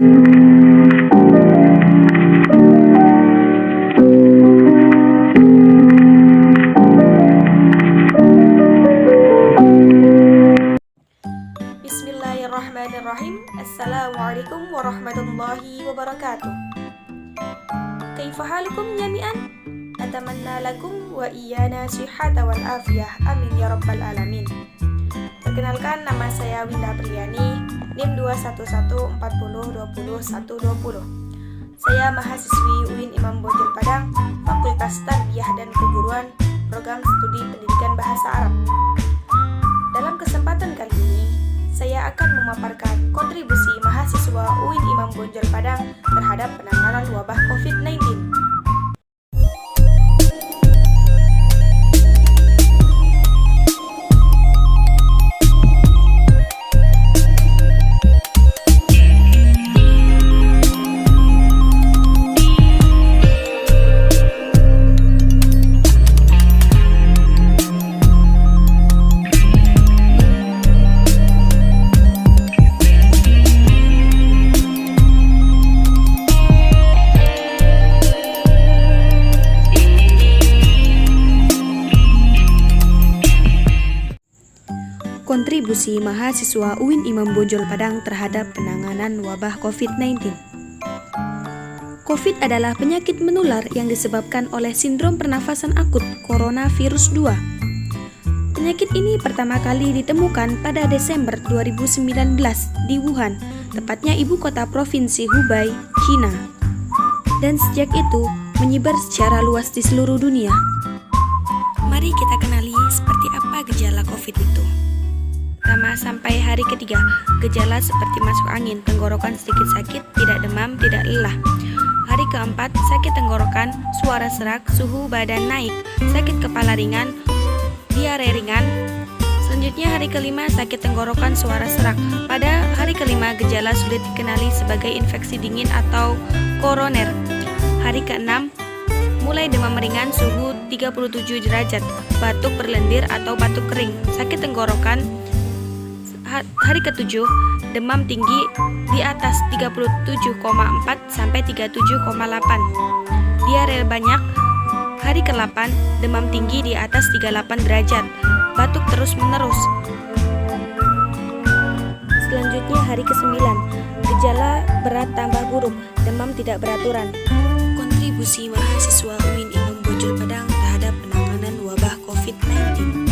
Bismillahirrahmanirrahim. Assalamualaikum warahmatullahi wabarakatuh. Kaifa halukum jami'an? Atamanna lakum wa iyana sihhata wal afiyah. Amin ya rabbal alamin. Perkenalkan, nama saya Winda Priyani, NIM 21140202120. Saya mahasiswi UIN Imam Bonjol Padang, Fakultas Tarbiyah dan Keguruan, Program Studi Pendidikan Bahasa Arab. Dalam kesempatan kali ini, saya akan memaparkan kontribusi mahasiswa UIN Imam Bonjol Padang terhadap penanganan wabah COVID-19. Kontribusi mahasiswa UIN Imam Bonjol Padang terhadap penanganan wabah COVID-19. COVID adalah penyakit menular yang disebabkan oleh sindrom pernafasan akut coronavirus 2. Penyakit ini pertama kali ditemukan pada Desember 2019 di Wuhan, tepatnya ibu kota provinsi Hubei, China. Dan sejak itu menyebar secara luas di seluruh dunia. Mari kita kenali seperti apa gejala COVID itu. Pertama sampai hari ketiga, gejala seperti masuk angin, tenggorokan sedikit sakit, tidak demam, tidak lelah. Hari keempat, sakit tenggorokan, suara serak, suhu badan naik, sakit kepala ringan, diare ringan. Selanjutnya hari kelima, sakit tenggorokan, suara serak. Pada hari kelima, gejala sulit dikenali sebagai infeksi dingin atau koroner. Hari keenam, mulai demam ringan, suhu 37 derajat, batuk berlendir atau batuk kering, sakit tenggorokan. Hari ketujuh, demam tinggi di atas 37,4 sampai 37,8. Diare banyak. Hari ke-8, demam tinggi di atas 38 derajat. Batuk terus-menerus. Selanjutnya hari ke-9, gejala berat tambah buruk, demam tidak beraturan. Kontribusi mahasiswa UIN Imam Bonjol Padang terhadap penanganan wabah COVID-19.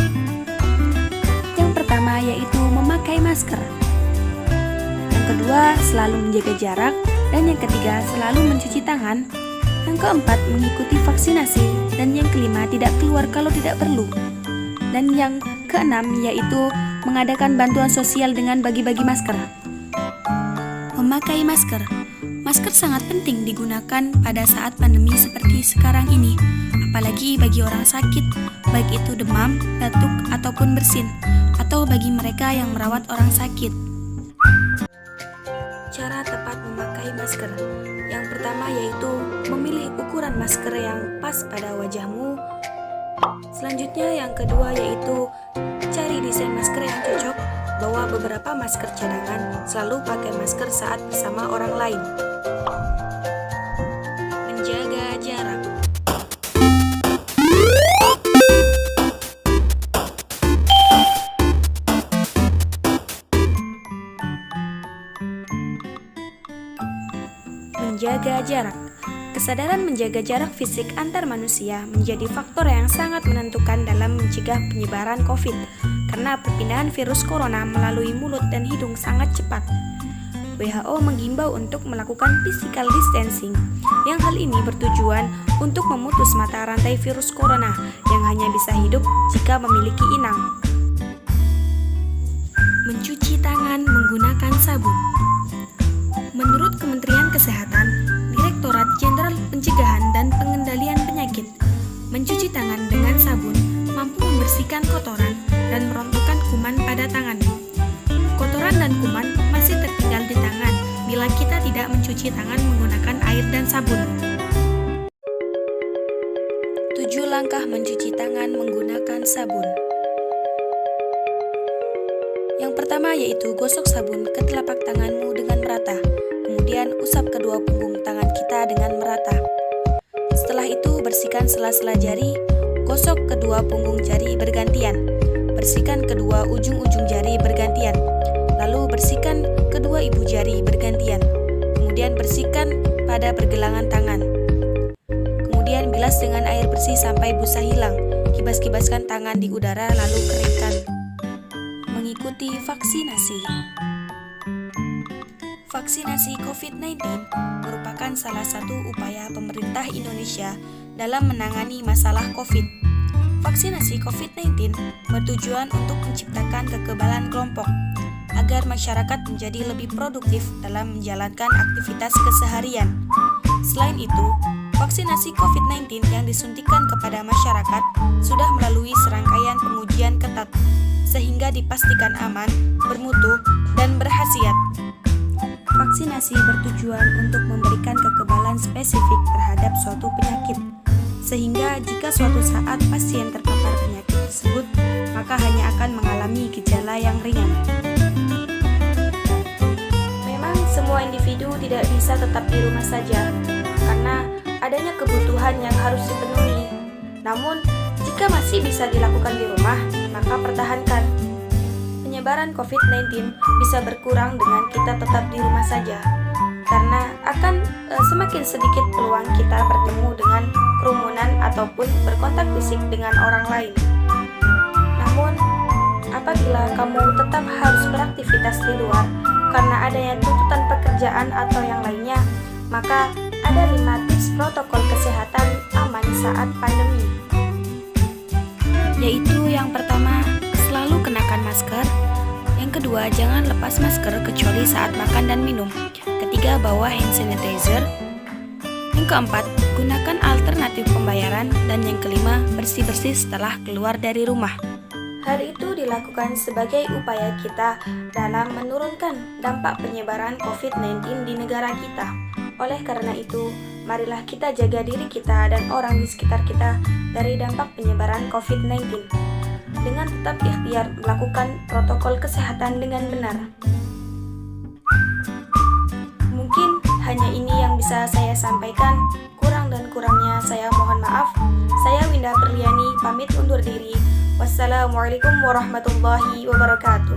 Pertama yaitu memakai masker. Yang kedua, selalu menjaga jarak. Dan yang ketiga, selalu mencuci tangan. Yang keempat, mengikuti vaksinasi. Dan yang kelima, tidak keluar kalau tidak perlu. Dan yang keenam yaitu mengadakan bantuan sosial dengan bagi-bagi masker. Memakai masker. Masker sangat penting digunakan pada saat pandemi seperti sekarang ini, apalagi bagi orang sakit, baik itu demam, batuk, ataupun bersin, atau bagi mereka yang merawat orang sakit. Cara tepat memakai masker. Yang pertama yaitu memilih ukuran masker yang pas pada wajahmu. Selanjutnya yang kedua yaitu cari desain masker yang cocok. Bawa beberapa masker cadangan, selalu pakai masker saat bersama orang lain. Menjaga jarak. Menjaga jarak. Kesadaran menjaga jarak fisik antar manusia menjadi faktor yang sangat menentukan dalam mencegah penyebaran COVID, karena perpindahan virus corona melalui mulut dan hidung sangat cepat. WHO menghimbau untuk melakukan physical distancing, yang hal ini bertujuan untuk memutus mata rantai virus corona yang hanya bisa hidup jika memiliki inang. Mencuci tangan menggunakan sabun. Menurut Kementerian Kesehatan, Direktorat Jenderal Pencegahan dan Pengendalian Penyakit, mencuci tangan dengan sabun mampu membersihkan kotoran dan merontokkan kuman pada tangan. Kotoran dan kuman masih tertinggal di tangan bila kita tidak mencuci tangan menggunakan air dan sabun. 7 langkah mencuci tangan menggunakan sabun. Yang pertama yaitu gosok sabun ke telapak tanganmu dengan merata. Kemudian Kemudian usap kedua punggung tangan kita dengan merata. Setelah itu bersihkan sela-sela jari, gosok kedua punggung jari bergantian. Bersihkan kedua ujung-ujung jari bergantian. Lalu bersihkan kedua ibu jari bergantian. Kemudian bersihkan pada pergelangan tangan. Kemudian bilas dengan air bersih sampai busa hilang. Kibas-kibaskan tangan di udara lalu keringkan. Mengikuti vaksinasi. Vaksinasi COVID-19 merupakan salah satu upaya pemerintah Indonesia dalam menangani masalah COVID. Vaksinasi COVID-19 bertujuan untuk menciptakan kekebalan kelompok agar masyarakat menjadi lebih produktif dalam menjalankan aktivitas keseharian. Selain itu, vaksinasi COVID-19 yang disuntikan kepada masyarakat sudah melalui serangkaian pengujian ketat sehingga dipastikan aman, bermutu, dan berkhasiat. Vaksinasi bertujuan untuk memberikan kekebalan spesifik terhadap suatu penyakit, sehingga jika suatu saat pasien terpapar penyakit tersebut, maka hanya akan mengalami gejala yang ringan. Memang semua individu tidak bisa tetap di rumah saja, karena adanya kebutuhan yang harus dipenuhi. Namun, jika masih bisa dilakukan di rumah, maka pertahankan. Penyebaran COVID-19 bisa berkurang dengan kita tetap di rumah saja, karena akan semakin sedikit peluang kita bertemu dengan kerumunan ataupun berkontak fisik dengan orang lain. Namun, apabila kamu tetap harus beraktivitas di luar karena adanya tuntutan pekerjaan atau yang lainnya, maka ada 5 tips protokol kesehatan aman saat pandemi. Yaitu yang pertama, selalu kenakan masker. Yang kedua, jangan lepas masker kecuali saat makan dan minum. Ketiga, bawa hand sanitizer. Yang keempat, gunakan alternatif pembayaran. Dan yang kelima, bersih-bersih setelah keluar dari rumah. Hal itu dilakukan sebagai upaya kita dalam menurunkan dampak penyebaran COVID-19 di negara kita. Oleh karena itu, marilah kita jaga diri kita dan orang di sekitar kita dari dampak penyebaran COVID-19 dengan tetap ikhtiar melakukan protokol kesehatan dengan benar. Mungkin hanya ini yang bisa saya sampaikan. Kurang dan kurangnya saya mohon maaf. Saya Winda Perliani pamit undur diri. Wassalamualaikum warahmatullahi wabarakatuh.